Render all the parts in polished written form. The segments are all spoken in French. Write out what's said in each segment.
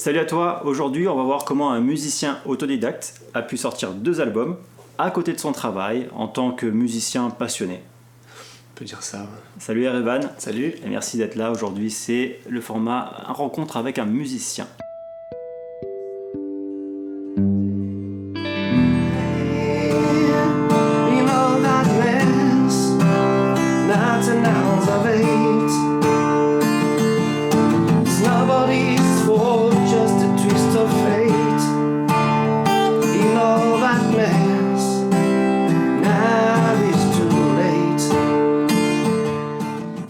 Salut à toi, aujourd'hui on va voir comment un musicien autodidacte a pu sortir 2 albums à côté de son travail en tant que musicien passionné. On peut dire ça. Ouais. Salut Erevan. Salut. Et merci d'être là. Aujourd'hui c'est le format rencontre avec un musicien.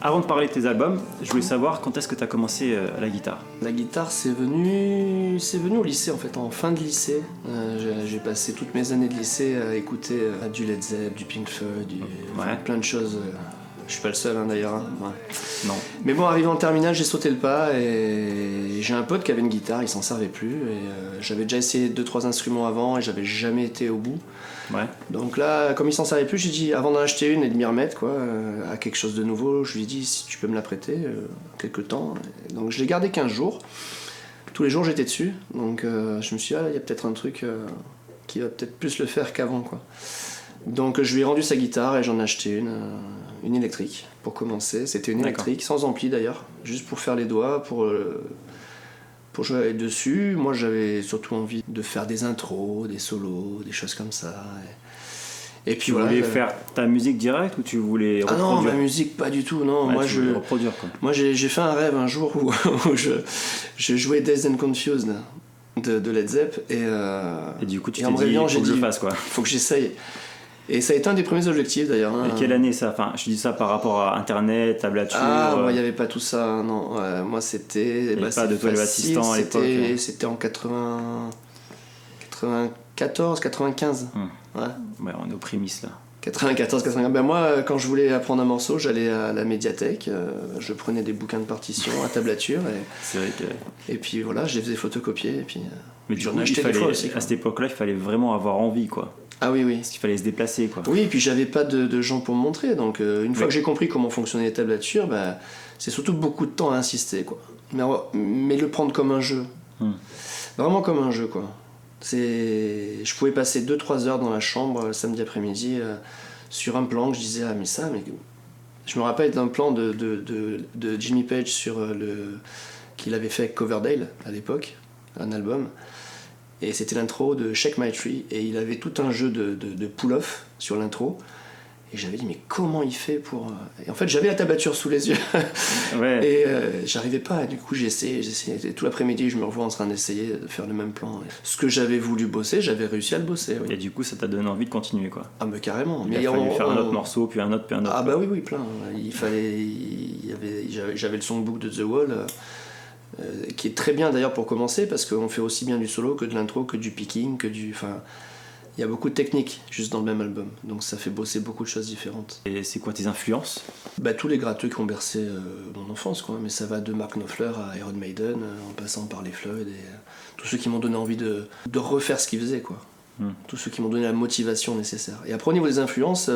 Avant de parler de tes albums, je voulais savoir quand est-ce que tu as commencé la guitare. La guitare, c'est venu au lycée en fait, en fin de lycée. J'ai passé toutes mes années de lycée à écouter du Led Zepp, du Pink Floyd, plein de choses. Je suis pas le seul d'ailleurs. Ouais. Non. Mais bon, arrivé en terminale, j'ai sauté le pas et j'ai un pote qui avait une guitare, il s'en servait plus. Et j'avais déjà essayé 2-3 instruments avant et j'avais jamais été au bout. Ouais. Donc là, comme il s'en servait plus, j'ai dit, avant d'en acheter une et de m'y remettre à quelque chose de nouveau, je lui ai dit si tu peux me la prêter quelques temps. Et donc je l'ai gardé 15 jours. Tous les jours j'étais dessus. Donc je me suis dit, il y a peut-être un truc qui va peut-être plus le faire qu'avant, quoi. Donc je lui ai rendu sa guitare et j'en ai acheté une électrique pour commencer. C'était une électrique, sans ampli d'ailleurs, juste pour faire les doigts, pour jouer dessus. Moi j'avais surtout envie de faire des intros, des solos, des choses comme ça. Et puis tu voulais faire ta musique directe ou tu voulais reproduire? Ah non, ma musique pas du tout, non. Ouais, reproduire, quoi. Moi j'ai fait un rêve un jour où je jouais Dazed and Confused de Led Zepp et du coup tu t'es dit faut que je le fasse, quoi. Faut que j'essaye. Et ça a été un des premiers objectifs d'ailleurs. Et quelle année ça? Enfin, je dis ça par rapport à internet, tablature. Ah, moi il n'y avait pas tout ça, non. Moi c'était. Il n'y avait pas de toile assistant à l'époque. C'était en 94, 95. Ouais, on est aux prémices là. 94, 95. Ben moi, quand je voulais apprendre un morceau, j'allais à la médiathèque, je prenais des bouquins de partition à tablature. C'est vrai que. Et puis voilà, je les faisais photocopier. Et puis, mais du coup, à cette époque-là, il fallait vraiment avoir envie, quoi. Ah oui. Parce qu'il fallait se déplacer, quoi. Oui, et puis j'avais pas de gens pour me montrer. Donc une fois que j'ai compris comment fonctionnaient les tablatures, c'est surtout beaucoup de temps à insister, quoi. Mais le prendre comme un jeu. Vraiment comme un jeu, quoi. Je pouvais passer 2-3 heures dans la chambre le samedi après-midi sur un plan que je disais mais je me rappelle d'un plan de Jimmy Page qu'il avait fait avec Coverdale à l'époque, un album, et c'était l'intro de Shake My Tree et il avait tout un jeu de pull-off sur l'intro. Et j'avais dit, mais comment il fait pour... Et en fait, j'avais la tablature sous les yeux. Ouais. Et j'arrivais pas. Et du coup, j'ai essayé. Tout l'après-midi, je me revois en train d'essayer de faire le même plan. Ce que j'avais voulu bosser, j'avais réussi à le bosser. Oui. Et du coup, ça t'a donné envie de continuer, quoi. Ah, mais carrément. Il a fallu faire un autre morceau, puis un autre, puis un autre. Ah, bah oui, plein. J'avais le songbook de The Wall, qui est très bien d'ailleurs pour commencer, parce qu'on fait aussi bien du solo que de l'intro, que du picking, que du... Il y a beaucoup de techniques juste dans le même album, donc ça fait bosser beaucoup de choses différentes. Et c'est quoi tes influences? Tous les gratteux qui ont bercé mon enfance, quoi. Mais ça va de Mark Knopfler à Iron Maiden, en passant par les Floyd, et tous ceux qui m'ont donné envie de refaire ce qu'ils faisaient, quoi. Tous ceux qui m'ont donné la motivation nécessaire. Et après, au niveau des influences,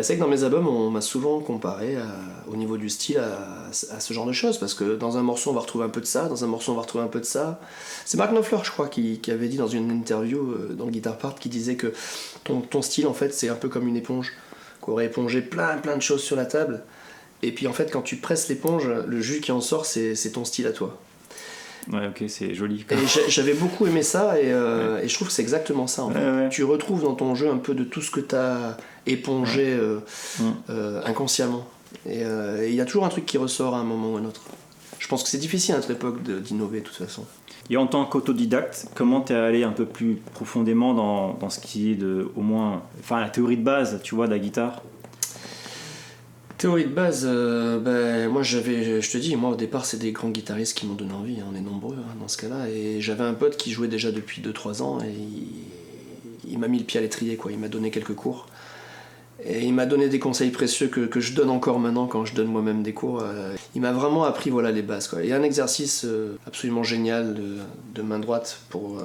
c'est que dans mes albums, on m'a souvent comparé au niveau du style à ce genre de choses, parce que dans un morceau on va retrouver un peu de ça, dans un morceau on va retrouver un peu de ça. C'est Mark Knopfler, je crois, qui avait dit dans une interview dans le Guitar Part, qui disait que ton style en fait c'est un peu comme une éponge, qu'on aurait épongé plein de choses sur la table, et puis en fait quand tu presses l'éponge, le jus qui en sort c'est ton style à toi. Ouais, ok, c'est joli. Et j'avais beaucoup aimé ça, et je trouve que c'est exactement ça, en fait. Ouais. Tu retrouves dans ton jeu un peu de tout ce que t'as épongé inconsciemment. Et il y a toujours un truc qui ressort à un moment ou à un autre. Je pense que c'est difficile à notre époque d'innover, de toute façon. Et en tant qu'autodidacte, comment t'es allé un peu plus profondément dans ce qui est la théorie de base, tu vois, de la guitare? Théorie de base, moi je te dis, moi au départ c'est des grands guitaristes qui m'ont donné envie, on est nombreux dans ce cas-là, et j'avais un pote qui jouait déjà depuis 2-3 ans, et il m'a mis le pied à l'étrier, quoi. Il m'a donné quelques cours, et il m'a donné des conseils précieux que je donne encore maintenant quand je donne moi-même des cours. Il m'a vraiment appris les bases, quoi. Il y a un exercice absolument génial de main droite pour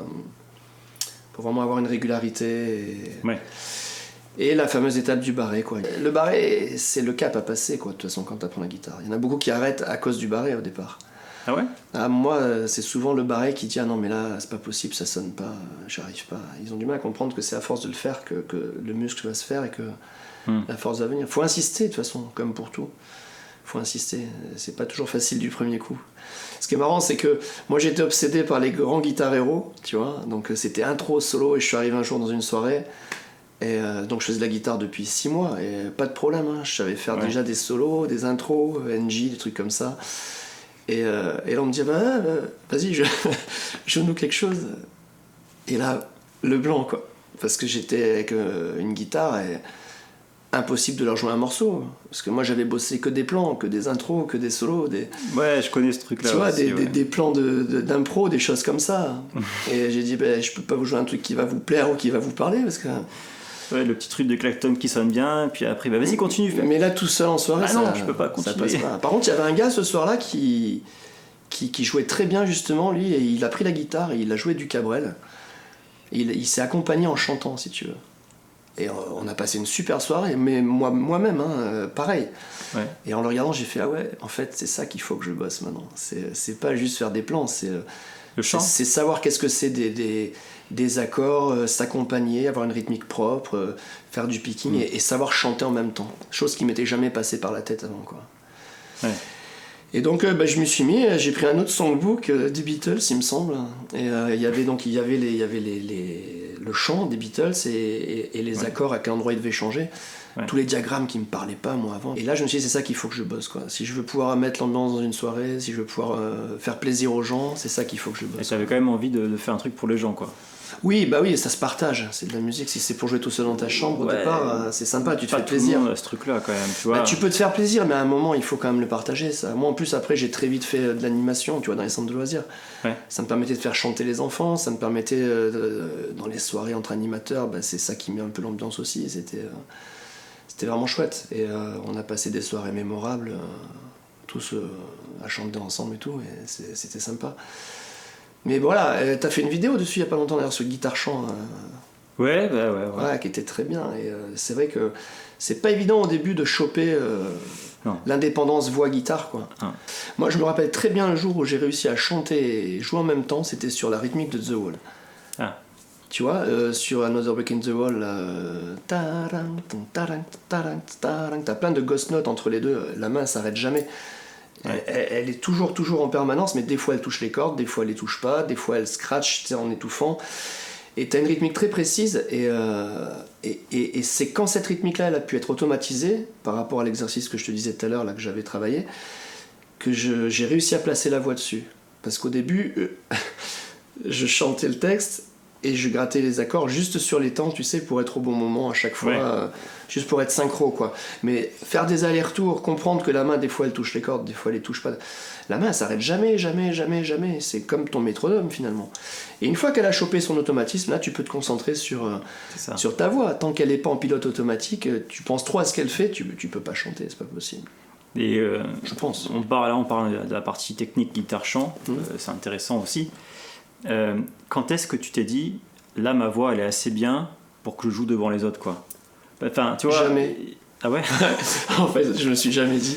vraiment avoir une régularité. Ouais. Et la fameuse étape du barré, quoi. Le barré, c'est le cap à passer, quoi, de toute façon, quand tu apprends la guitare. Il y en a beaucoup qui arrêtent à cause du barré au départ. Ah ouais? Ah, moi, c'est souvent le baret qui dit ah non mais là c'est pas possible, ça sonne pas, j'arrive pas. Ils ont du mal à comprendre que c'est à force de le faire que le muscle va se faire et que la force va venir. Faut insister de toute façon, comme pour tout. Faut insister. C'est pas toujours facile du premier coup. Ce qui est marrant, c'est que moi j'étais obsédé par les grands guitareros, tu vois. Donc c'était intro, solo, et je suis arrivé un jour dans une soirée. Et donc je faisais de la guitare depuis 6 mois, et pas de problème. Hein. Je savais faire déjà des solos, des intros, NG, des trucs comme ça. Et là on me dit vas-y, joue-nous quelque chose. Et là, le blanc, quoi. Parce que j'étais avec une guitare et impossible de leur jouer un morceau. Parce que moi j'avais bossé que des plans, que des intros, que des solos. Ouais, je connais ce truc-là. Tu vois, aussi, des plans d'impro, des choses comme ça. Et j'ai dit, je peux pas vous jouer un truc qui va vous plaire ou qui va vous parler parce que. Ouais, le petit truc de Clapton qui sonne bien, puis après, vas-y, continue. Mais là, tout seul en soirée, non, je peux pas continuer. Ça passe pas. Par contre, il y avait un gars ce soir-là qui jouait très bien, justement, lui, et il a pris la guitare et il a joué du Cabrel. Il s'est accompagné en chantant, si tu veux. Et on a passé une super soirée, mais moi-même, pareil. Ouais. Et en le regardant, j'ai fait, ah ouais, en fait, c'est ça qu'il faut que je bosse maintenant. C'est pas juste faire des plans, c'est le chant. C'est savoir qu'est-ce que c'est des accords, s'accompagner, avoir une rythmique propre, faire du picking et savoir chanter en même temps. Chose qui m'était jamais passée par la tête avant, quoi. Ouais. Et donc je m'y suis mis, j'ai pris un autre songbook des Beatles, il me semble, et il y avait le chant des Beatles et les accords à quel endroit ils devaient changer, tous les diagrammes qui me parlaient pas moi avant. Et là je me suis dit c'est ça qu'il faut que je bosse, quoi. Si je veux pouvoir mettre l'ambiance dans une soirée, si je veux pouvoir faire plaisir aux gens, c'est ça qu'il faut que je bosse. Et t'avais quand même envie de faire un truc pour les gens, quoi. Oui, ça se partage, c'est de la musique. Si c'est pour jouer tout seul dans ta chambre au départ, c'est sympa, tu te fais plaisir. Tout le monde a ce truc-là quand même, tu vois. Tu peux te faire plaisir, mais à un moment il faut quand même le partager, ça. Moi en plus après j'ai très vite fait de l'animation, tu vois, dans les centres de loisirs. Ça me permettait de faire chanter les enfants, ça me permettait dans les soirées entre animateurs, c'est ça qui met un peu l'ambiance aussi. C'était vraiment chouette. Et on a passé des soirées mémorables, tous à chanter ensemble et tout, et c'était sympa. Mais voilà, t'as fait une vidéo dessus il y a pas longtemps d'ailleurs, ce guitare chant. Ouais. Qui était très bien. Et c'est vrai que c'est pas évident au début de choper l'indépendance voix-guitare, quoi. Moi je me rappelle très bien le jour où j'ai réussi à chanter et jouer en même temps, c'était sur la rythmique de The Wall. Tu vois, sur Another Brick in the Wall, t'as plein de ghost notes entre les deux, la main s'arrête jamais. Elle est toujours en permanence, mais des fois elle touche les cordes, des fois elle les touche pas, des fois elle scratch en étouffant. Et t'as une rythmique très précise, et c'est quand cette rythmique-là elle a pu être automatisée par rapport à l'exercice que je te disais tout à l'heure, là que j'avais travaillé, que j'ai réussi à placer la voix dessus. Parce qu'au début, je chantais le texte et je grattais les accords juste sur les temps, tu sais, pour être au bon moment à chaque fois, juste pour être synchro, quoi. Mais faire des allers-retours, comprendre que la main, des fois elle touche les cordes, des fois elle les touche pas. La main elle s'arrête jamais. C'est comme ton métronome finalement. Et une fois qu'elle a chopé son automatisme, là tu peux te concentrer sur ta voix. Tant qu'elle n'est pas en pilote automatique, tu penses trop à ce qu'elle fait, tu peux pas chanter, c'est pas possible. Et je pense. On parle de la partie technique guitare-chant, c'est intéressant aussi. Quand est-ce que tu t'es dit, là ma voix elle est assez bien pour que je joue devant les autres, quoi? Enfin, tu vois. Jamais. Ah ouais. En fait, je me suis jamais dit.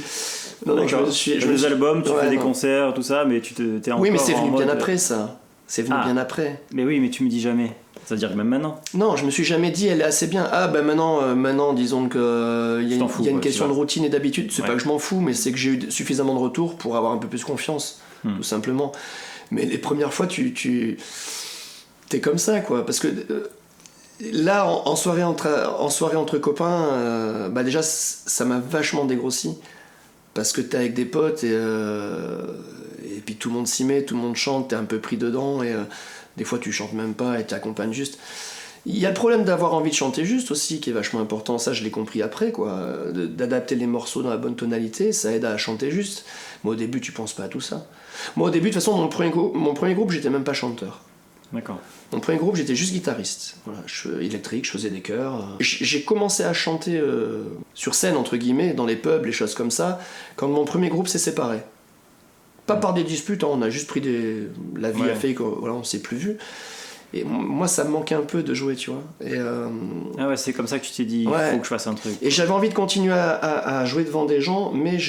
Non, des albums, tu fais des concerts, tout ça, mais t'es encore. Oui, mais c'est venu bien mode... après ça. C'est venu bien après. Mais oui, mais tu me dis jamais. C'est-à-dire que même maintenant. Non, je me suis jamais dit elle est assez bien. Maintenant disons que il y a une question de routine et d'habitude. C'est pas que je m'en fous, mais c'est que j'ai eu suffisamment de retours pour avoir un peu plus confiance, tout simplement. Mais les premières fois, t'es comme ça, quoi. Parce que là, en soirée entre copains, déjà, ça m'a vachement dégrossi. Parce que t'es avec des potes et puis tout le monde s'y met, tout le monde chante, t'es un peu pris dedans et des fois tu chantes même pas et t'accompagnes juste. Il y a le problème d'avoir envie de chanter juste aussi qui est vachement important, ça je l'ai compris après, quoi. D'adapter les morceaux dans la bonne tonalité, ça aide à chanter juste. Mais au début tu penses pas à tout ça. Moi au début de toute façon mon premier groupe j'étais même pas chanteur. D'accord. Mon premier groupe j'étais juste guitariste, voilà, électrique, je faisais des chœurs. J'ai commencé à chanter sur scène entre guillemets, dans les pubs, les choses comme ça, quand mon premier groupe s'est séparé. Pas par des disputes, on a juste pris la vie a fait qu'on s'est plus vu. Et moi ça me manquait un peu de jouer, tu vois. Ah ouais, c'est comme ça que tu t'es dit, il faut que je fasse un truc. Et j'avais envie de continuer à jouer devant des gens, mais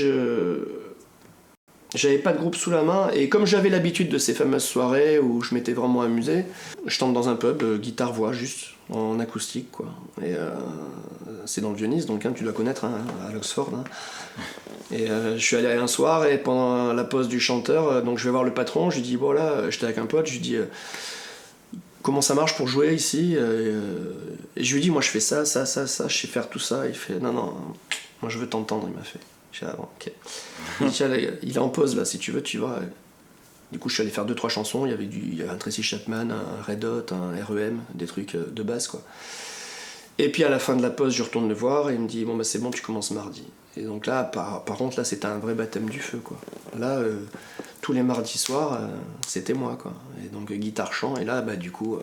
J'avais pas de groupe sous la main, et comme j'avais l'habitude de ces fameuses soirées où je m'étais vraiment amusé, je tente dans un pub, guitare-voix juste, en acoustique, quoi. Et c'est dans le Vieux-Nice, donc tu dois connaître, hein, à l'Oxford. Hein. Et je suis allé un soir, et pendant la pause du chanteur, donc je vais voir le patron, je lui dis, bon là, j'étais avec un pote, je lui dis, comment ça marche pour jouer ici, et je lui dis, moi je fais ça, je sais faire tout ça. Il fait, non, moi je veux t'entendre, il m'a fait. Je dis, ah bon, ok. Il est en pause là, si tu veux, tu vas. Du coup, je suis allé faire 2-3 chansons. Il y avait un Tracy Chapman, un Red Hot, un REM, des trucs de base, quoi. Et puis à la fin de la pause, je retourne le voir et il me dit, bon, bah c'est bon, tu commences mardi. Et donc là, par contre, là, c'était un vrai baptême du feu, quoi. Là, tous les mardis soirs, c'était moi, quoi. Et donc, guitare-chant. Et là, bah, du coup,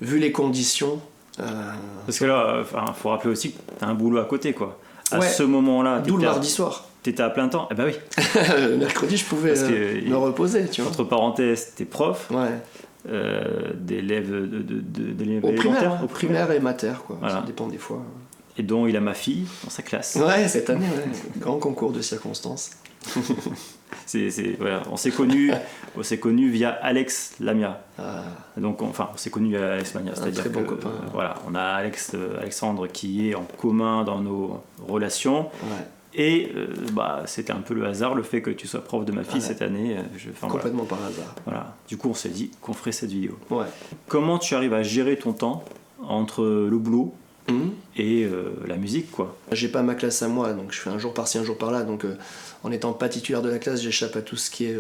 vu les conditions. Parce que là, faut rappeler aussi que t'as un boulot à côté, quoi. À Ouais, ce moment-là, d'où le mardi soir. T'étais à plein temps. Eh ben oui. Le mercredi, je pouvais me reposer, tu vois. Entre parenthèses, t'es prof. Ouais. D'élèves au primaire, élémentaires. Au primaire et mater, quoi. Voilà. Ça dépend des fois. Et dont il a ma fille dans sa classe. Ouais, cette année, ouais. Grand concours de circonstances. Voilà, on s'est connus via Alex Lamia. Ah. Donc, on s'est connus via Alex Lamia. C'est-à-dire très bon copain. Voilà, on a Alexandre qui est en commun dans nos relations. Ouais. Et c'était un peu le hasard, le fait que tu sois prof de ma fille cette année. Complètement par hasard. Voilà. Du coup, on s'est dit qu'on ferait cette vidéo. Ouais. Comment tu arrives à gérer ton temps entre le boulot et la musique, quoi? J'ai pas ma classe à moi, donc je fais un jour par-ci, un jour par-là. Donc en étant pas titulaire de la classe, j'échappe à tout ce qui est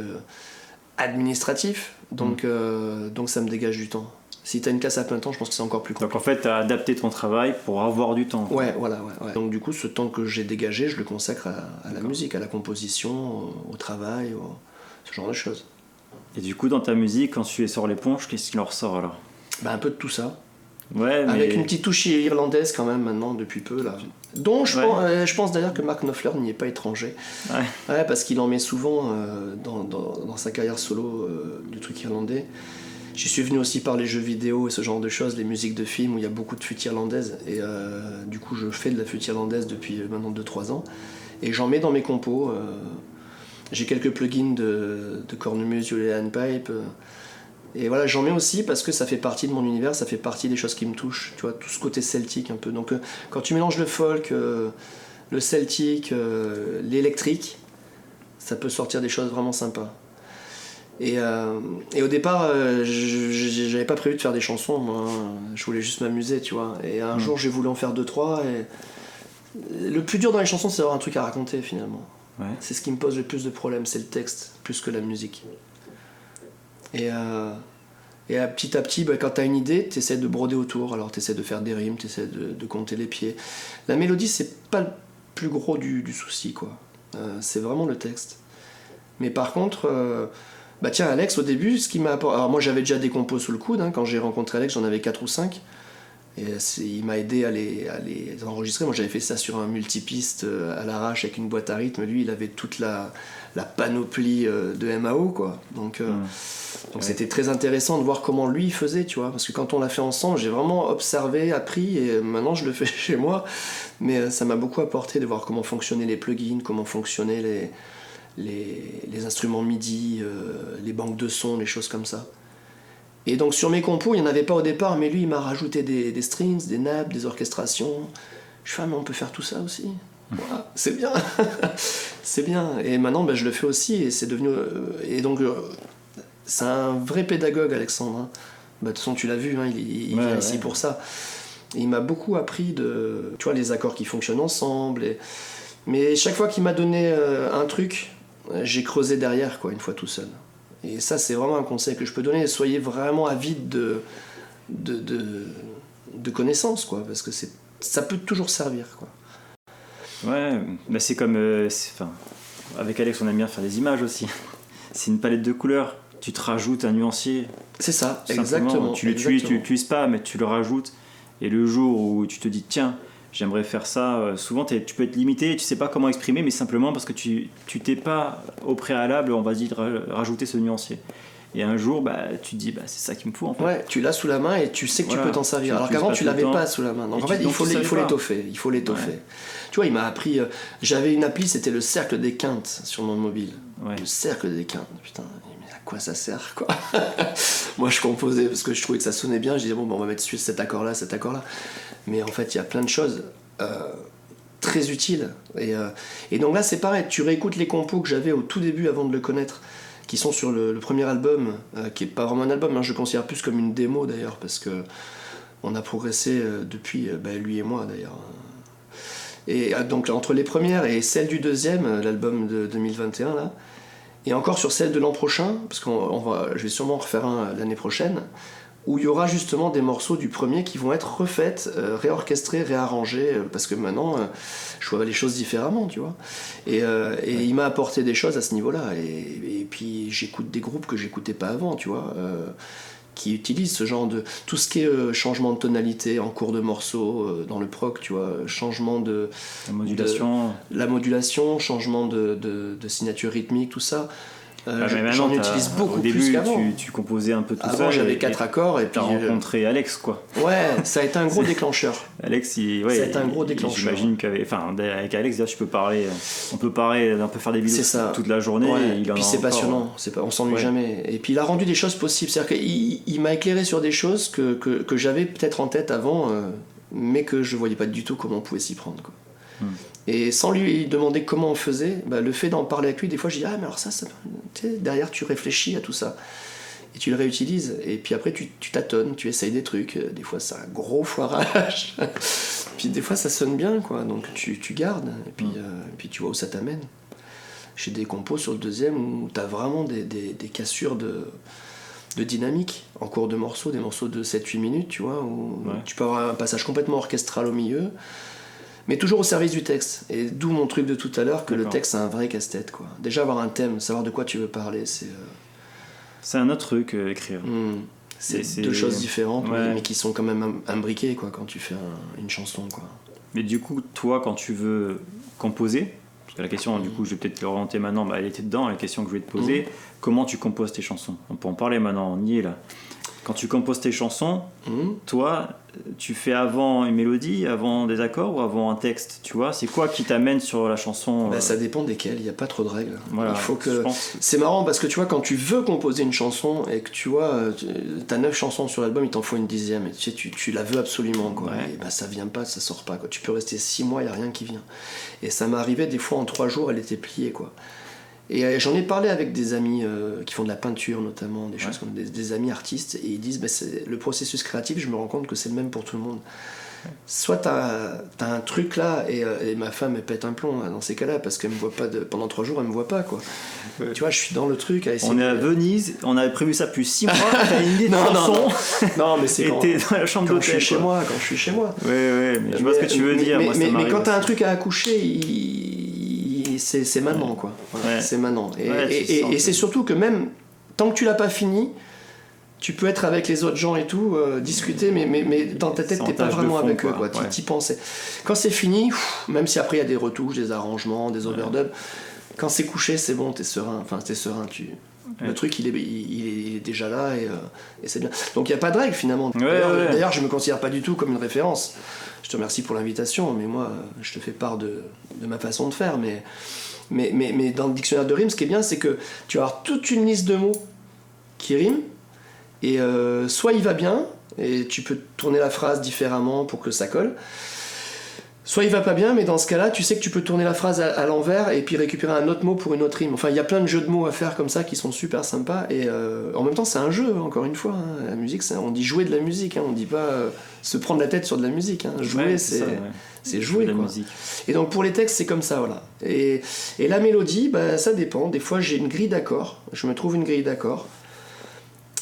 administratif. Donc ça me dégage du temps. Si t'as une classe à plein temps, je pense que c'est encore plus compliqué. Donc en fait, t'as adapté ton travail pour avoir du temps. Ouais, voilà. Ouais. Donc du coup, ce temps que j'ai dégagé, je le consacre à la musique, à la composition, au travail, ce genre de choses. Et du coup, dans ta musique, quand tu es sur l'éponge, qu'est-ce qui en ressort alors? Bah, un peu de tout ça. Ouais, mais... Avec une petite touche irlandaise quand même maintenant, depuis peu là. Dont je pense d'ailleurs que Mark Knopfler n'y est pas étranger. Ouais, parce qu'il en met souvent dans sa carrière solo du truc irlandais. J'y suis venu aussi par les jeux vidéo et ce genre de choses, les musiques de films où il y a beaucoup de flûte irlandaise. Et du coup, je fais de la flûte irlandaise depuis maintenant 2-3 ans. Et j'en mets dans mes compos. J'ai quelques plugins de cornemuse, ukulele, pipe. Et voilà, j'en mets aussi parce que ça fait partie de mon univers, ça fait partie des choses qui me touchent. Tu vois, tout ce côté celtique un peu. Donc quand tu mélanges le folk, le celtique, l'électrique, ça peut sortir des choses vraiment sympas. Et au départ, j'avais pas prévu de faire des chansons, moi. Je voulais juste m'amuser, tu vois. Et un jour, j'ai voulu en faire 2-3. Et le plus dur dans les chansons, c'est d'avoir un truc à raconter, finalement. Ouais. C'est ce qui me pose le plus de problèmes, c'est le texte, plus que la musique. Et petit à petit, quand t'as une idée, t'essaies de broder autour. Alors t'essaies de faire des rimes, t'essaies de compter les pieds. La mélodie, c'est pas le plus gros du souci, quoi. C'est vraiment le texte. Mais par contre... tiens, Alex, au début, ce qui m'a apporté... Alors moi, j'avais déjà des compos sous le coude, hein. Quand j'ai rencontré Alex, j'en avais 4 ou 5. Et il m'a aidé à les enregistrer. Moi, j'avais fait ça sur un multipiste à l'arrache avec une boîte à rythme. Lui, il avait toute la panoplie de MAO, quoi. Donc c'était très intéressant de voir comment lui il faisait, tu vois. Parce que quand on l'a fait ensemble, j'ai vraiment observé, appris, et maintenant, je le fais chez moi. Mais ça m'a beaucoup apporté de voir comment fonctionnaient les plugins, comment fonctionnaient les instruments MIDI, les banques de sons, les choses comme ça. Et donc sur mes compos, il n'y en avait pas au départ, mais lui il m'a rajouté des strings, des nappes, des orchestrations. Je fais, mais on peut faire tout ça aussi. Voilà, c'est bien. C'est bien. Et maintenant je le fais aussi, et c'est devenu... et donc c'est un vrai pédagogue, Alexandre. Hein. De toute façon tu l'as vu, hein, il vient ici pour ça. Et il m'a beaucoup appris tu vois, les accords qui fonctionnent ensemble. Mais chaque fois qu'il m'a donné un truc, j'ai creusé derrière, quoi, une fois tout seul. Et ça, c'est vraiment un conseil que je peux donner. Soyez vraiment avide de connaissances, quoi, parce que ça peut toujours servir, quoi. Ouais, mais c'est comme... avec Alex, on aime bien faire des images aussi. C'est une palette de couleurs. Tu te rajoutes un nuancier. C'est ça, exactement. Tu l'utilises pas, mais tu le rajoutes. Et le jour où tu te dis, tiens... J'aimerais faire ça. Souvent, tu peux être limité, tu sais pas comment exprimer, mais simplement parce que tu t'es pas au préalable, on va dire, rajouter ce nuancier. Et un jour, tu te dis, c'est ça qu'il me faut en fait. Ouais, tu l'as sous la main et tu sais que tu peux t'en servir. Alors qu'avant, tu l'avais pas sous la main. Donc en fait, il faut l'étoffer. Il faut l'étoffer. Ouais. Tu vois, il m'a appris. J'avais une appli, c'était le cercle des quintes sur mon mobile. Ouais. Le cercle des quintes. Putain, mais à quoi ça sert, quoi? Moi, je composais parce que je trouvais que ça sonnait bien. Je disais, on va mettre cet accord-là, cet accord-là. Mais en fait, il y a plein de choses très utiles. Et donc là, c'est pareil. Tu réécoutes les compos que j'avais au tout début avant de le connaître, qui sont sur le premier album, qui est pas vraiment un album, je le considère plus comme une démo d'ailleurs, parce que on a progressé depuis, lui et moi d'ailleurs. Et donc entre les premières et celle du deuxième, l'album de 2021 là, et encore sur celle de l'an prochain, parce que je vais sûrement en refaire un l'année prochaine, où il y aura justement des morceaux du premier qui vont être refaites, réorchestrés, réarrangés, parce que maintenant je vois les choses différemment, tu vois. Et il m'a apporté des choses à ce niveau-là. Et puis j'écoute des groupes que j'écoutais pas avant, tu vois, qui utilisent ce genre de... Tout ce qui est changement de tonalité en cours de morceau, dans le prog, tu vois, changement de... La modulation, changement de signature rythmique, tout ça. J'en utilise beaucoup plus qu'avant. Au début, tu composais un peu tout ça. Avant, j'avais 4 accords et puis... T'as rencontré Alex, quoi. Ouais, ça a été un gros déclencheur. Alex, ça a été un gros déclencheur. J'imagine qu'avec Alex, là, on peut faire des vidéos toute la journée. Ouais, et puis c'est passionnant, on s'ennuie jamais. Et puis il a rendu des choses possibles. C'est-à-dire qu'il m'a éclairé sur des choses que j'avais peut-être en tête avant, mais que je voyais pas du tout comment on pouvait s'y prendre, quoi. Et sans lui demander comment on faisait, le fait d'en parler avec lui, des fois je dis mais alors ça derrière tu réfléchis à tout ça et tu le réutilises, et puis après tu tâtonnes, tu essayes des trucs, des fois c'est un gros foirage puis des fois ça sonne bien, quoi, donc tu gardes et puis tu vois où ça t'amène. J'ai des compos sur le deuxième où t'as vraiment des cassures de dynamique en cours de morceaux, des morceaux de 7-8 minutes, tu vois, où tu peux avoir un passage complètement orchestral au milieu, mais toujours au service du texte. Et d'où mon truc de tout à l'heure, que le texte c'est un vrai casse-tête, quoi. Déjà avoir un thème, savoir de quoi tu veux parler, c'est un autre truc, écrire. C'est deux choses différentes, mais qui sont quand même imbriquées, quoi, quand tu fais une chanson, quoi. Mais du coup, toi, quand tu veux composer, parce que la question, du coup, je vais peut-être l'orienter maintenant, elle était dedans, la question que je vais te poser, comment tu composes tes chansons? On peut en parler maintenant, on y est là. Quand tu composes tes chansons, toi, tu fais avant une mélodie, avant des accords ou avant un texte, tu vois? C'est quoi qui t'amène sur la chanson? Ça dépend desquelles, il n'y a pas trop de règles. Voilà, il faut que... C'est marrant parce que tu vois, quand tu veux composer une chanson et que tu vois, t'as 9 chansons sur l'album, il t'en faut une 10e, et tu la veux absolument, quoi. Et ça vient pas, ça sort pas, quoi. Tu peux rester 6 mois, il n'y a rien qui vient. Et ça m'arrivait des fois en 3 jours, elle était pliée, quoi. Et j'en ai parlé avec des amis qui font de la peinture notamment, des choses comme des amis artistes, et ils disent le processus créatif, je me rends compte que c'est le même pour tout le monde. Soit t'as un truc là, et ma femme elle pète un plomb dans ces cas-là, parce qu'elle me voit pas pendant 3 jours, elle me voit pas, quoi. Tu vois, je suis dans le truc à essayer. On est à Venise, on avait prévu ça depuis 6 mois, t'as une idée de chanson. Non, mais c'est quand t'es dans la chambre d'hôtel. Quand je suis chez moi. Ouais, mais je vois ce que tu veux dire. Mais quand t'as un truc à accoucher, c'est maintenant, quoi. Voilà, c'est maintenant. Et c'est surtout que même tant que tu l'as pas fini, tu peux être avec les autres gens et tout, discuter, mais dans ta tête t'es pas vraiment avec eux, quoi. T'y pensais. Quand c'est fini, même si après il y a des retouches, des arrangements, des overdubs, quand c'est couché, c'est bon, t'es serein. Enfin, t'es serein. Le truc, il est déjà là, et c'est bien. Donc il y a pas de règle finalement. D'ailleurs, je me considère pas du tout comme une référence. Je te remercie pour l'invitation, mais moi, je te fais part de ma façon de faire. Mais dans le dictionnaire de rimes, ce qui est bien, c'est que tu vas avoir toute une liste de mots qui riment, et soit il va bien, et tu peux tourner la phrase différemment pour que ça colle, soit il va pas bien, mais dans ce cas-là, tu sais que tu peux tourner la phrase à l'envers et puis récupérer un autre mot pour une autre rime. Enfin, il y a plein de jeux de mots à faire comme ça qui sont super sympas, et en même temps, c'est un jeu, encore une fois. La musique, on dit jouer de la musique, on dit pas se prendre la tête sur de la musique. Jouer, c'est jouer, quoi. Et donc pour les textes, c'est comme ça, voilà. Et la mélodie, ça dépend. Des fois, j'ai une grille d'accords. Je me trouve une grille d'accords.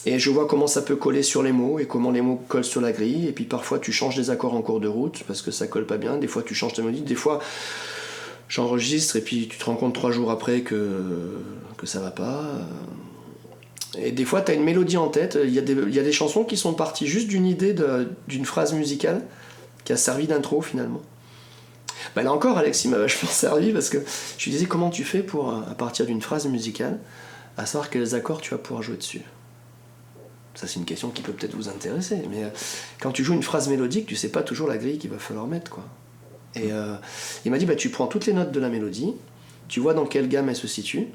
Et je vois comment ça peut coller sur les mots et comment les mots collent sur la grille. Et puis parfois tu changes des accords en cours de route parce que ça colle pas bien. Des fois tu changes ta mélodie. Des fois j'enregistre et puis tu te rends compte 3 jours après que ça va pas. Et des fois tu as une mélodie en tête. Il y a des chansons qui sont parties juste d'une idée d'une phrase musicale qui a servi d'intro finalement. Là encore, Alex, il m'a vachement servi parce que je lui disais comment tu fais pour, à partir d'une phrase musicale, à savoir quels accords tu vas pouvoir jouer dessus. Ça, c'est une question qui peut peut-être vous intéresser. Mais quand tu joues une phrase mélodique, tu sais pas toujours la grille qu'il va falloir mettre, quoi. Et il m'a dit, tu prends toutes les notes de la mélodie, tu vois dans quelle gamme elle se situe,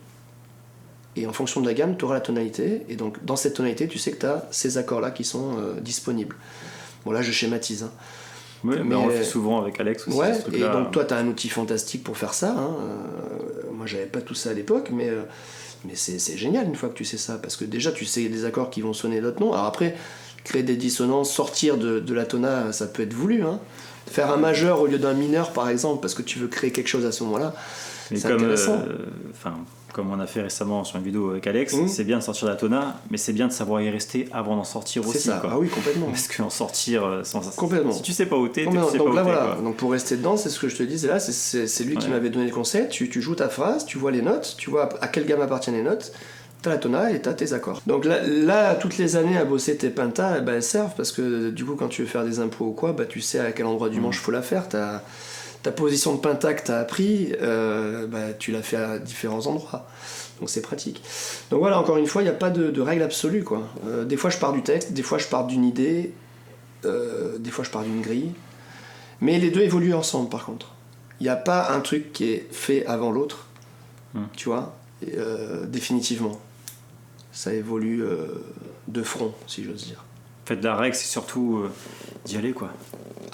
et en fonction de la gamme, tu auras la tonalité, et donc dans cette tonalité, tu sais que tu as ces accords-là qui sont disponibles. Bon, là, je schématise. Hein. Oui, mais on le fait souvent avec Alex aussi. Ouais, et donc toi, tu as un outil fantastique pour faire ça. Hein. Moi, j'avais pas tout ça à l'époque, mais c'est génial une fois que tu sais ça, parce que déjà, tu sais des accords qui vont sonner d'autres noms. Alors après, créer des dissonances, sortir de la tona, ça peut être voulu. Hein. Faire un majeur au lieu d'un mineur, par exemple, parce que tu veux créer quelque chose à ce moment-là, c'est intéressant. Comme on a fait récemment sur une vidéo avec Alex, c'est bien de sortir de la tona, mais c'est bien de savoir y rester avant d'en sortir aussi. C'est ça, quoi. Ah oui, complètement. Parce qu'en sortir sans complètement. Si tu sais pas où t'es, tu sais donc pas où là, t'es. voilà. Quoi. Donc pour rester dedans, c'est ce que je te disais là, c'est lui qui m'avait donné le conseil. Tu joues ta phrase, tu vois les notes, tu vois à quelle gamme appartiennent les notes, t'as la tona et t'as tes accords. Donc là toutes les années à bosser tes pentas, elles servent parce que du coup quand tu veux faire des impros ou quoi, tu sais à quel endroit du manche faut la faire. Ta position de penta que t'as appris, tu l'as fait à différents endroits. Donc c'est pratique. Donc voilà, encore une fois, il n'y a pas de règle absolue, quoi. Des fois je pars du texte, des fois je pars d'une idée, des fois je pars d'une grille. Mais les deux évoluent ensemble, par contre. Il n'y a pas un truc qui est fait avant l'autre, tu vois, définitivement. Ça évolue de front, si j'ose dire. En fait, la règle, c'est surtout d'y aller, quoi.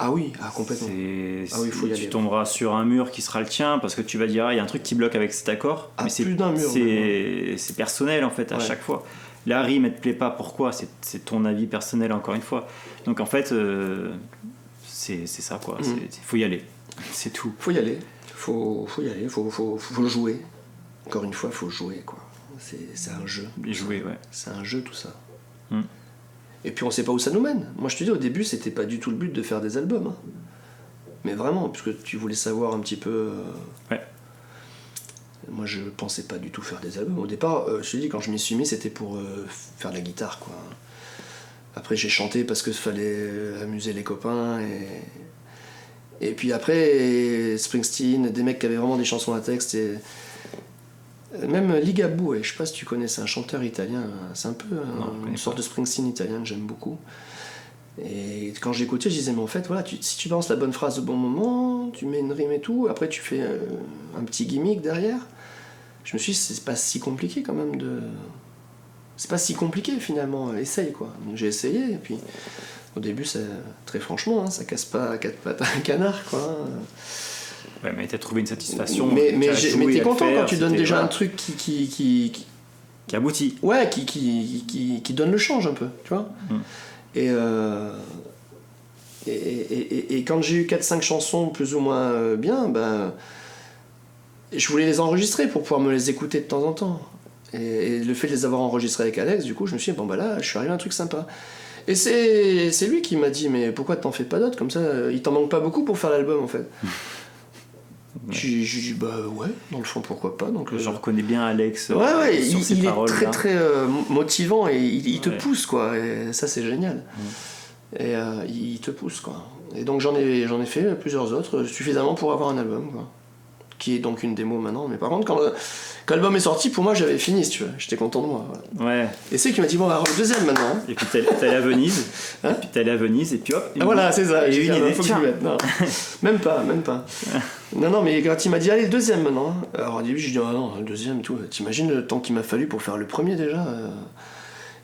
Ah oui, complètement. Faut y aller. Tu tomberas sur un mur qui sera le tien parce que tu vas dire il y a un truc qui bloque avec cet accord. Mais plus d'un mur. C'est personnel en fait à chaque fois. La rime elle te plaît pas, pourquoi ? C'est ton avis personnel encore une fois. Donc en fait c'est ça quoi. Faut y aller. C'est tout. Faut y aller. Faut y aller. Faut le jouer. Encore une fois, faut jouer quoi. C'est un jeu. Et jouer, ouais. C'est un jeu tout ça. Et puis on sait pas où ça nous mène. Moi je te dis au début c'était pas du tout le but de faire des albums. Hein. Mais vraiment, puisque tu voulais savoir un petit peu... Ouais. Moi je pensais pas du tout faire des albums. Au départ, je te dis quand je m'y suis mis c'était pour faire de la guitare quoi. Après j'ai chanté parce que fallait amuser les copains et puis après Springsteen, des mecs qui avaient vraiment des chansons à texte et... Même Ligabue, je sais pas si tu connais, c'est un chanteur italien, c'est un peu une sorte de Springsteen italien que j'aime beaucoup. Et quand j'écoutais, je disais, mais en fait, voilà, si tu balances la bonne phrase au bon moment, tu mets une rime et tout, après tu fais un petit gimmick derrière, je me suis dit, c'est pas si compliqué quand même de... C'est pas si compliqué finalement, essaye quoi. Donc j'ai essayé, et puis au début, très franchement, ça casse pas à quatre pattes à un canard quoi. Ouais, mais t'as trouvé une satisfaction. Mais t'es content quand tu donnes déjà un truc qui aboutit. Ouais, qui donne le change un peu, tu vois. Et quand j'ai eu 4-5 chansons plus ou moins bien, je voulais les enregistrer pour pouvoir me les écouter de temps en temps. Et le fait de les avoir enregistrées avec Alex, du coup, je me suis dit, là, je suis arrivé à un truc sympa. Et c'est lui qui m'a dit, mais pourquoi t'en fais pas d'autres comme ça, il t'en manque pas beaucoup pour faire l'album en fait. J'ai dit ouais, dans le fond pourquoi pas. Donc je reconnais bien Alex sur ses paroles. Il est très motivant et il te pousse quoi. Et ça c'est génial. Et il te pousse quoi. Et donc j'en ai fait plusieurs autres suffisamment pour avoir un album quoi. Qui est donc une démo maintenant. Mais par contre quand l'album est sorti, pour moi j'avais fini si tu veux. J'étais content de moi. Voilà. Ouais. Et c'est qui m'a dit alors le deuxième maintenant. Et puis t'es allé à Venise. Et puis t'es allé à Venise et puis hop. Voilà c'est ça. Et une idée. Faut que je le mette. Non. même pas. Non, mais quand il m'a dit allez le deuxième maintenant. Alors au début j'ai dit non le deuxième et tout. T'imagines le temps qu'il m'a fallu pour faire le premier déjà.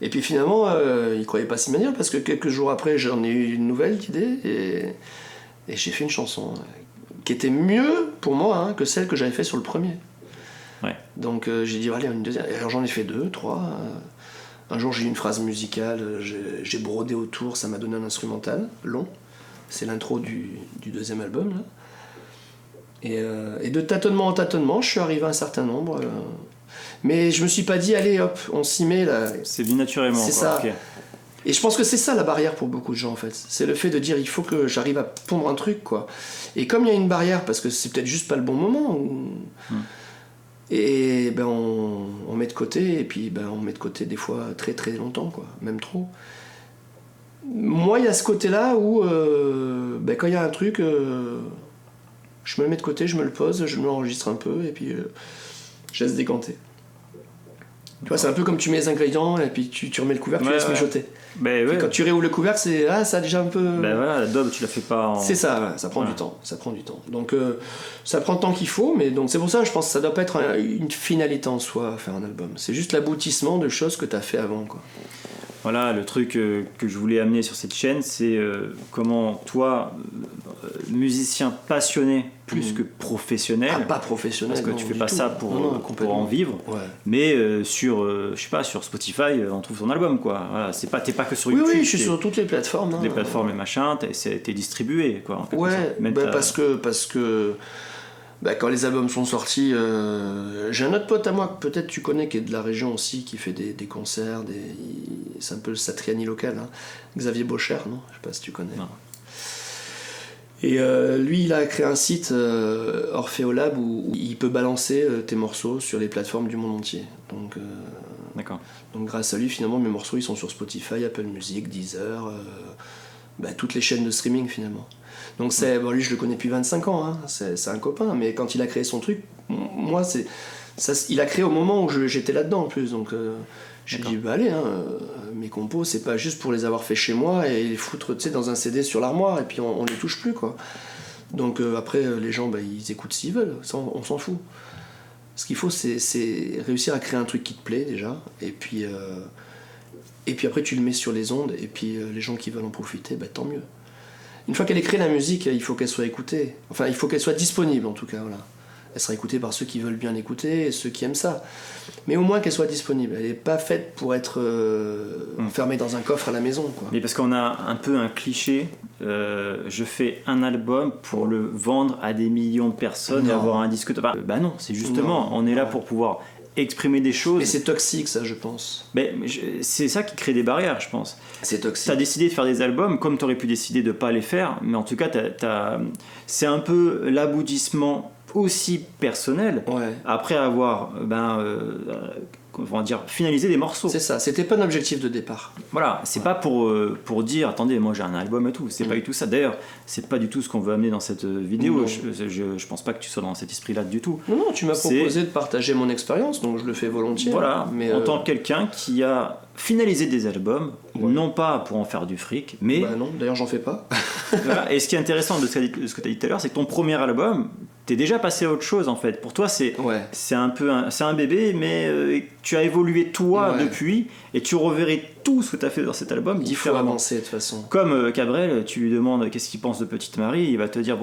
Et puis finalement il croyait pas si manière parce que quelques jours après j'en ai eu une nouvelle idée et j'ai fait une chanson qui était mieux pour moi que celle que j'avais fait sur le premier. Ouais. Donc j'ai dit allez une deuxième. Et alors j'en ai fait 2, 3. Un jour j'ai eu une phrase musicale, j'ai brodé autour, ça m'a donné un instrumental long. C'est l'intro du deuxième album là. Et de tâtonnement en tâtonnement, je suis arrivé à un certain nombre. Mais je me suis pas dit, allez hop, on s'y met là. C'est venu naturellement. C'est ça. Okay. Et je pense que c'est ça la barrière pour beaucoup de gens en fait. C'est le fait de dire, il faut que j'arrive à pondre un truc quoi. Et comme il y a une barrière, parce que c'est peut-être juste pas le bon moment, et on met de côté, et puis on met de côté des fois très très longtemps quoi, même trop. Moi il y a ce côté-là où quand il y a un truc. Je me le mets de côté, je me le pose, je me l'enregistre un peu et puis je laisse décanter. Tu vois, c'est un peu comme tu mets les ingrédients et puis tu remets le couvercle, tu laisses mijoter. Ben, Quand tu réouvres le couvercle, c'est ça a déjà un peu. Ben voilà, la daube, tu la fais pas en. C'est ça, ça prend du temps. Ça prend du temps. Donc ça prend le temps qu'il faut, mais donc c'est pour ça, je pense que ça doit pas être une finalité en soi, faire un album. C'est juste l'aboutissement de choses que tu as fait avant, quoi. Voilà, le truc que je voulais amener sur cette chaîne, c'est comment toi, musicien passionné plus que professionnel, pas professionnel, parce que tu fais pas ça pour en vivre, ouais. mais sur Spotify, on trouve ton album, quoi. Voilà, t'es pas que sur YouTube. Oui, je suis sur toutes les plateformes. Toutes les plateformes et machin, t'es distribué, quoi. Ouais, parce que quand les albums sont sortis, j'ai un autre pote à moi que peut-être tu connais qui est de la région aussi, qui fait des concerts, c'est un peu le Satriani local, hein. Xavier Bocher, non? Je sais pas si tu connais. Non. Et lui, il a créé un site Orphéolab où il peut balancer tes morceaux sur les plateformes du monde entier. Donc, d'accord. Donc grâce à lui, finalement, mes morceaux ils sont sur Spotify, Apple Music, Deezer, toutes les chaînes de streaming finalement. Donc lui je le connais depuis 25 ans, hein. C'est un copain, mais quand il a créé son truc, moi il a créé au moment où j'étais là-dedans en plus, donc j'ai dit allez, hein, mes compos c'est pas juste pour les avoir fait chez moi et les foutre dans un CD sur l'armoire et puis on les touche plus, quoi. Donc après les gens ils écoutent s'ils veulent, ça, on s'en fout. Ce qu'il faut c'est réussir à créer un truc qui te plaît déjà, et puis après tu le mets sur les ondes et puis les gens qui veulent en profiter, tant mieux. Une fois qu'elle est créée, la musique, il faut qu'elle soit écoutée. Enfin, il faut qu'elle soit disponible, en tout cas, voilà. Elle sera écoutée par ceux qui veulent bien l'écouter et ceux qui aiment ça. Mais au moins qu'elle soit disponible. Elle n'est pas faite pour être enfermée dans un coffre à la maison, quoi. Mais parce qu'on a un peu un cliché, je fais un album pour le vendre à des millions de personnes et avoir un disque... non, c'est justement, on est là pour pouvoir exprimer des choses. Mais c'est toxique, ça, je pense. C'est ça qui crée des barrières, je pense. C'est toxique. T'as décidé de faire des albums, comme t'aurais pu décider de pas les faire, mais en tout cas, c'est un peu l'aboutissement aussi personnel, après avoir finalisé des morceaux. C'est ça, c'était pas un objectif de départ. Voilà, c'est pas pour dire attendez, moi j'ai un album et tout, c'est pas du tout ça. D'ailleurs, c'est pas du tout ce qu'on veut amener dans cette vidéo. Je pense pas que tu sois dans cet esprit-là du tout. Non, tu m'as proposé de partager mon expérience, donc je le fais volontiers. Voilà, mais en tant que quelqu'un qui a finalisé des albums, non pas pour en faire du fric, mais... non, d'ailleurs j'en fais pas. Voilà. Et ce qui est intéressant de ce que tu as dit tout à l'heure, c'est que ton premier album, t'es déjà passé à autre chose en fait. Pour toi, c'est un peu c'est un bébé, mais tu as évolué toi depuis, et tu reverrais tout ce que tu as fait dans cet album différemment. Il faut avancer de toute façon. Comme Cabrel, tu lui demandes qu'est-ce qu'il pense de Petite Marie, il va te dire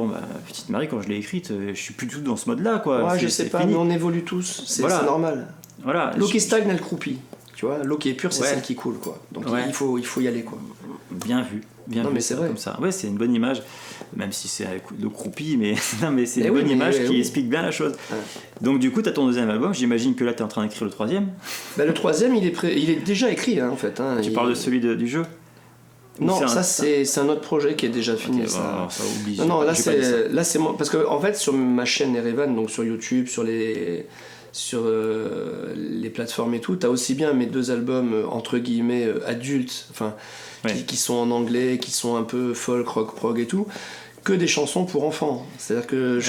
Petite Marie, quand je l'ai écrite, je suis plus du tout dans ce mode-là, quoi. Je sais pas, fini. Mais on évolue tous, c'est normal. Voilà. L'eau qui stagne, elle croupit. Tu vois, l'eau qui est pure, c'est celle qui coule, quoi. Donc il faut y aller, quoi. Bien vu. Bien non, vu, mais c'est vrai. Comme ça. Ouais, c'est une bonne image, même si c'est le croupi, mais c'est une bonne image qui explique bien la chose. Ouais. Donc du coup, tu as ton deuxième album, j'imagine que là, tu es en train d'écrire le troisième. Le troisième, il est déjà écrit, hein, en fait. Hein. Tu parles de celui du jeu? Non, c'est un autre projet qui est déjà fini. Ça oublie. Non, là c'est moi, parce que en fait sur ma chaîne Erevan, donc sur YouTube, sur les plateformes et tout, t'as aussi bien mes deux albums entre guillemets adultes, enfin qui sont en anglais, qui sont un peu folk, rock, prog et tout, que des chansons pour enfants. C'est-à-dire que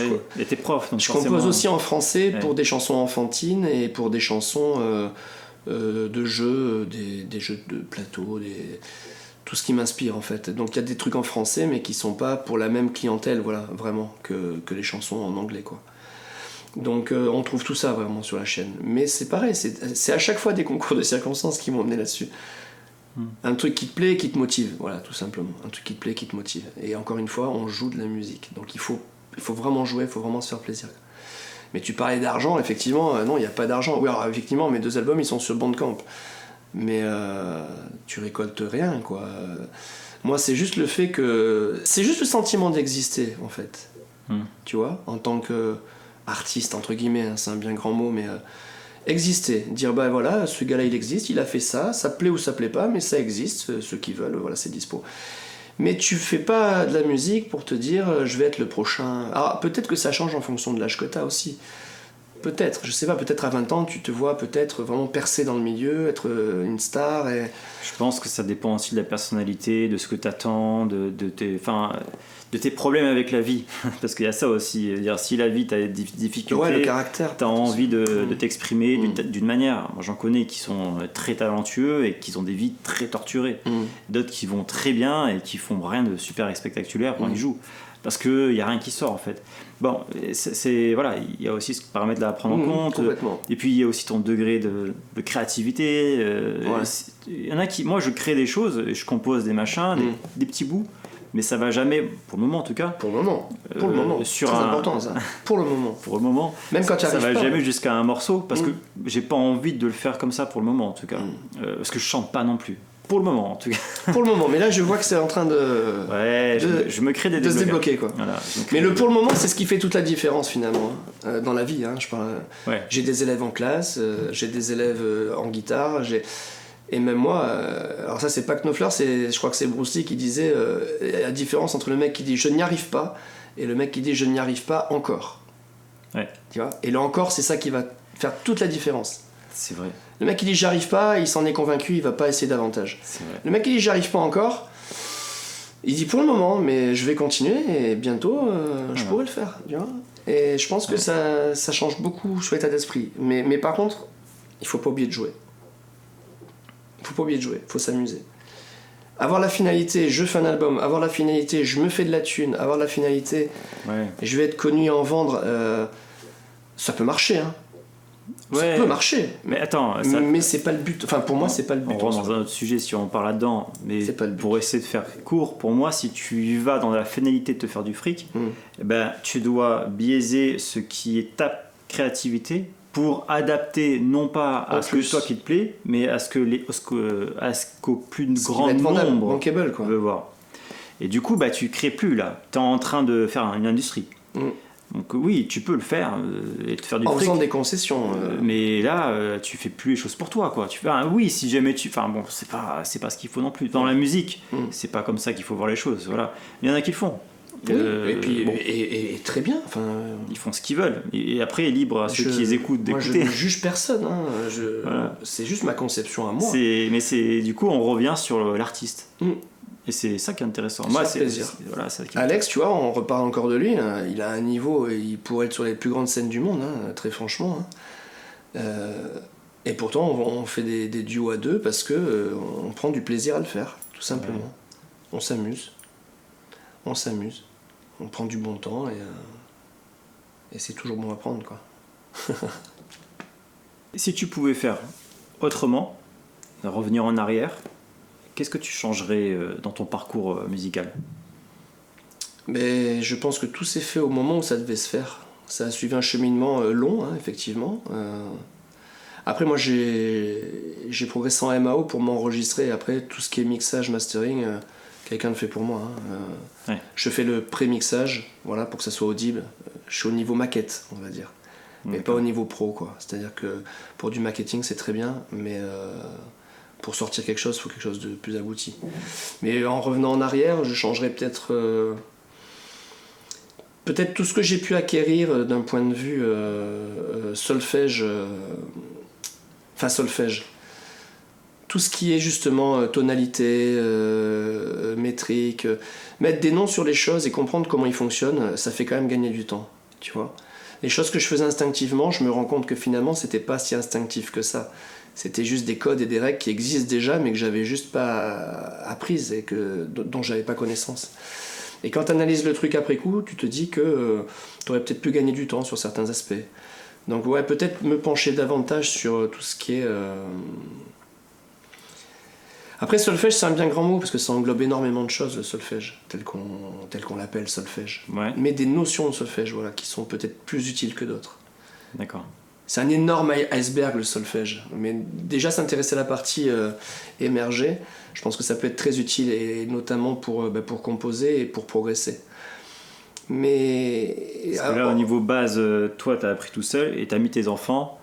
et t'es prof, donc je compose aussi en français pour des chansons enfantines et pour des chansons de jeux, des jeux de plateau, tout ce qui m'inspire en fait. Donc il y a des trucs en français mais qui sont pas pour la même clientèle, voilà, vraiment, que les chansons en anglais, quoi. Donc on trouve tout ça vraiment sur la chaîne. Mais c'est pareil, c'est à chaque fois des concours de circonstances qui m'ont emmené là-dessus. Un truc qui te plaît, qui te motive, voilà, tout simplement. Un truc qui te plaît, qui te motive. Et encore une fois, on joue de la musique. Donc il faut vraiment jouer, il faut vraiment se faire plaisir. Mais tu parlais d'argent, effectivement, non, il n'y a pas d'argent. Oui, alors effectivement, mes deux albums, ils sont sur Bandcamp. Mais tu récoltes rien, quoi. Moi, c'est juste le fait que... C'est juste le sentiment d'exister, en fait. Tu vois, en tant que... artiste entre guillemets, hein, c'est un bien grand mot, mais exister, dire voilà, ce gars-là il existe, il a fait ça, ça plaît ou ça plaît pas, mais ça existe, ceux qui veulent, voilà, c'est dispo. Mais tu fais pas de la musique pour te dire je vais être le prochain. Alors peut-être que ça change en fonction de l'âge que t'as aussi. Peut-être, je sais pas, peut-être à 20 ans, tu te vois peut-être vraiment percer dans le milieu, être une star. Et... Je pense que ça dépend aussi de la personnalité, de ce que tu attends, de tes problèmes avec la vie. Parce qu'il y a ça aussi. Dire, si la vie, tu as des difficultés, ouais, le caractère, tu as envie de t'exprimer d'une manière. Moi, j'en connais qui sont très talentueux et qui ont des vies très torturées. D'autres qui vont très bien et qui font rien de super spectaculaire quand ils jouent. Parce qu'il n'y a rien qui sort en fait. Bon, voilà, il y a aussi ce paramètre-là à prendre en compte. Complètement. Et puis il y a aussi ton degré de créativité. Il y en a qui, moi je crée des choses, je compose des machins, des petits bouts, mais ça va jamais, pour le moment en tout cas. Pour le moment. Sur très important ça. Pour le moment. Pour le moment. Même quand tu arrives pas. Ça va pas. jamais jusqu'à un morceau parce que j'ai pas envie de le faire comme ça pour le moment en tout cas. Parce que je chante pas non plus. Pour le moment en tout cas. Pour le moment, mais là je vois que c'est en train de. Ouais, je me crée des de se débloquer quoi. Voilà, mais le pour le moment, c'est ce qui fait toute la différence finalement dans la vie. Hein, je parle. Ouais. J'ai des élèves en classe, j'ai des élèves en guitare, et même moi. Alors ça c'est pas Knopfler, je crois que c'est Bruce Lee qui disait la différence entre le mec qui dit je n'y arrive pas et le mec qui dit je n'y arrive pas encore. Ouais. Tu vois. Et le encore, c'est ça qui va faire toute la différence. C'est vrai. Le mec qui dit j'arrive pas, il s'en est convaincu, il va pas essayer davantage. C'est vrai. Le mec qui dit j'arrive pas encore, il dit pour le moment, mais je vais continuer et bientôt je pourrai le faire. Tu vois. Et je pense que ça change beaucoup sur l'état d'esprit. Mais par contre, il faut pas oublier de jouer. Il faut pas oublier de jouer, il faut s'amuser. Avoir la finalité, je fais un album, avoir la finalité, je me fais de la thune, avoir la finalité, je vais être connu et en vendre, ça peut marcher, hein. Ça peut marcher. Mais attends, mais c'est pas le but. Enfin, pour moi, c'est pas le but. On rentre dans un autre sujet si on parle là-dedans. Mais c'est pas le but. Pour essayer de faire court, pour moi, si tu y vas dans la finalité de te faire du fric, eh ben, tu dois biaiser ce qui est ta créativité pour adapter non pas à ce que toi qui te plaît, mais à ce qu'au plus grand nombre veut voir. Et du coup, tu crées plus là. Tu es en train de faire une industrie. Donc oui, tu peux le faire et te faire du fric. En faisant des concessions. Mais là, tu fais plus les choses pour toi, quoi. Tu fais, oui, si jamais tu... Enfin bon, c'est pas ce qu'il faut non plus. Dans la musique, c'est pas comme ça qu'il faut voir les choses, voilà. Il y en a qui le font. Oui, et puis et très bien. Enfin, ils font ce qu'ils veulent. Et après, libre à ceux qui les écoutent d'écouter. Moi, je ne juge personne. Hein. Voilà. C'est juste ma conception à moi. Mais du coup, on revient sur l'artiste. Et c'est ça qui est intéressant. Moi, c'est plaisir. Voilà, Alex, tu vois, on reparle encore de lui. Hein. Il a un niveau, il pourrait être sur les plus grandes scènes du monde, hein, très franchement. Hein. Et pourtant, on fait des duos à deux parce que on prend du plaisir à le faire, tout simplement. Ouais. On s'amuse. On prend du bon temps et c'est toujours bon à prendre, quoi. Si tu pouvais faire autrement, revenir en arrière, qu'est-ce que tu changerais dans ton parcours musical ? Mais je pense que tout s'est fait au moment où ça devait se faire. Ça a suivi un cheminement long, hein, effectivement. Après, moi, j'ai progressé en MAO pour m'enregistrer. Après, tout ce qui est mixage, mastering, quelqu'un le fait pour moi. Hein. Je fais le pré-mixage, voilà, pour que ça soit audible. Je suis au niveau maquette, on va dire. Mais pas au niveau pro, quoi. C'est-à-dire que pour du marketing, c'est très bien, mais... pour sortir quelque chose, il faut quelque chose de plus abouti. Mais en revenant en arrière, je changerais peut-être tout ce que j'ai pu acquérir d'un point de vue solfège. Solfège. Tout ce qui est justement tonalité, métrique, mettre des noms sur les choses et comprendre comment ils fonctionnent, ça fait quand même gagner du temps, tu vois. Les choses que je faisais instinctivement, je me rends compte que finalement, c'était pas si instinctif que ça. C'était juste des codes et des règles qui existent déjà, mais que j'avais juste pas apprises et dont j'avais pas connaissance. Et quand tu analyses le truc après coup, tu te dis que tu aurais peut-être pu gagner du temps sur certains aspects. Donc ouais, peut-être me pencher davantage sur tout ce qui est... Après, solfège, c'est un bien grand mot, parce que ça englobe énormément de choses, le solfège, tel qu'on l'appelle solfège. Ouais. Mais des notions de solfège, voilà, qui sont peut-être plus utiles que d'autres. D'accord. C'est un énorme iceberg, le solfège. Mais déjà, s'intéresser à la partie émergée, je pense que ça peut être très utile, et notamment pour composer et pour progresser. Mais... Parce que là, au niveau base, toi, tu as appris tout seul et tu as mis tes enfants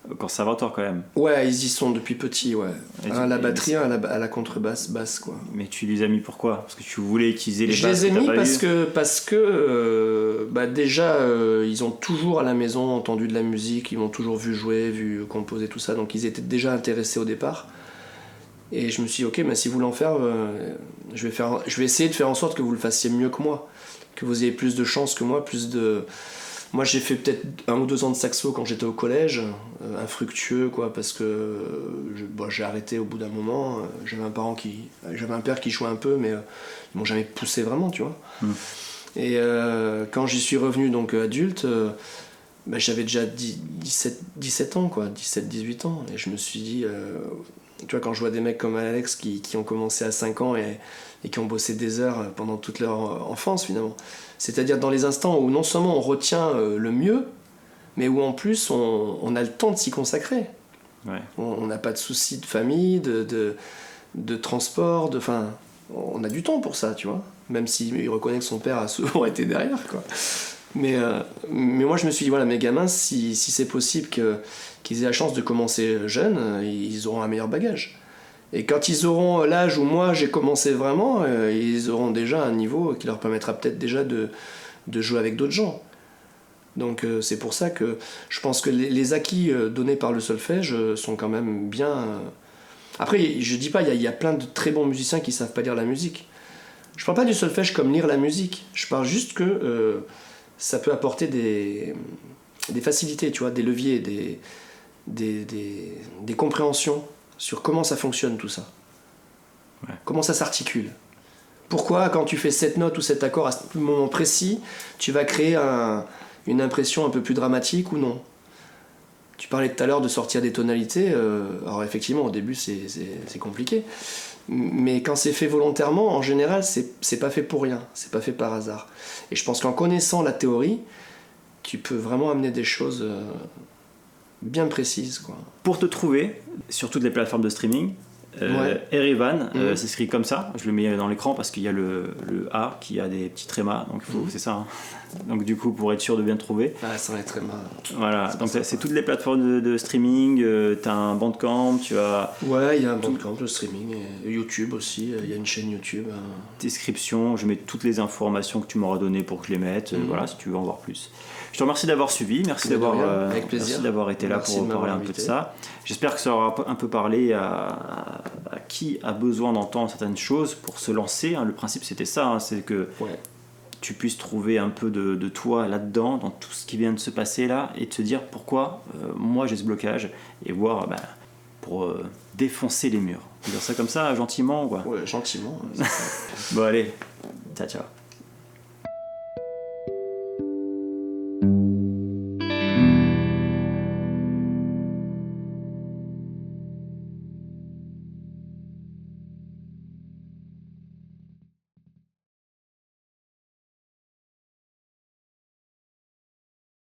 au conservatoire quand même. Ouais, ils y sont depuis petit, ouais. Et Un à la batterie, un à la contrebasse, basse, quoi. Mais tu les as mis pourquoi? Parce que tu voulais utiliser les Je basses les ai que t'as mis pas parce que déjà, ils ont toujours à la maison entendu de la musique, ils m'ont toujours vu jouer, vu composer, tout ça, donc ils étaient déjà intéressés au départ. Et je me suis dit, ok, mais si vous voulez en faire, je vais essayer de faire en sorte que vous le fassiez mieux que moi, que vous ayez plus de chance que moi, plus de... Moi, j'ai fait peut-être 1 ou 2 ans de saxo quand j'étais au collège, infructueux, quoi, parce que j'ai arrêté au bout d'un moment. J'avais un père qui jouait un peu, mais ils m'ont jamais poussé vraiment, tu vois. Et quand j'y suis revenu, donc adulte, j'avais déjà 17 ans, quoi, 17-18 ans. Et je me suis dit, tu vois, quand je vois des mecs comme Alex qui ont commencé à 5 ans et qui ont bossé des heures pendant toute leur enfance, finalement. C'est-à-dire dans les instants où non seulement on retient le mieux, mais où en plus on a le temps de s'y consacrer. Ouais. On n'a pas de soucis de famille, de transport, on a du temps pour ça, tu vois. Même s'il reconnaît que son père a souvent été derrière, quoi. Mais moi je me suis dit, voilà, mes gamins, si c'est possible qu'ils aient la chance de commencer jeunes, ils auront un meilleur bagage. Et quand ils auront l'âge où moi j'ai commencé vraiment, ils auront déjà un niveau qui leur permettra peut-être déjà de jouer avec d'autres gens. Donc c'est pour ça que je pense que les acquis donnés par le solfège sont quand même bien... Après, je dis pas, il y a plein de très bons musiciens qui savent pas lire la musique. Je parle pas du solfège comme lire la musique. Je parle juste que ça peut apporter des facilités, tu vois, des leviers, des compréhensions sur comment ça fonctionne tout ça. Ouais. Comment ça s'articule. Pourquoi quand tu fais cette note ou cet accord à ce moment précis, tu vas créer une impression un peu plus dramatique ou non. Tu parlais tout à l'heure de sortir des tonalités, alors effectivement au début c'est compliqué, mais quand c'est fait volontairement, en général c'est pas fait pour rien, c'est pas fait par hasard. Et je pense qu'en connaissant la théorie, tu peux vraiment amener des choses bien précises, quoi. Pour te trouver sur toutes les plateformes de streaming, Erevan, s'écrit comme ça. Je le mets dans l'écran parce qu'il y a le A qui a des petits trémas, donc c'est ça. Hein. Donc du coup, pour être sûr de bien te trouver. Ah, sans les trémas. Voilà, donc c'est toutes les plateformes de streaming. T'as un Bandcamp, tu as. Ouais, il y a un Bandcamp de streaming, et YouTube aussi. Il y a une chaîne YouTube. Description, je mets toutes les informations que tu m'auras données pour que je les mette. Voilà, si tu veux en voir plus. Je te remercie d'avoir suivi, merci d'avoir été là pour parler un peu de ça. J'espère que ça aura un peu parlé à qui a besoin d'entendre certaines choses pour se lancer. Le principe c'était ça, c'est que tu puisses trouver un peu de toi là-dedans, dans tout ce qui vient de se passer là, et te dire pourquoi moi j'ai ce blocage, et voir pour défoncer les murs. On peut dire ça comme ça, gentiment, quoi. Ouais, gentiment. Bon allez, ciao.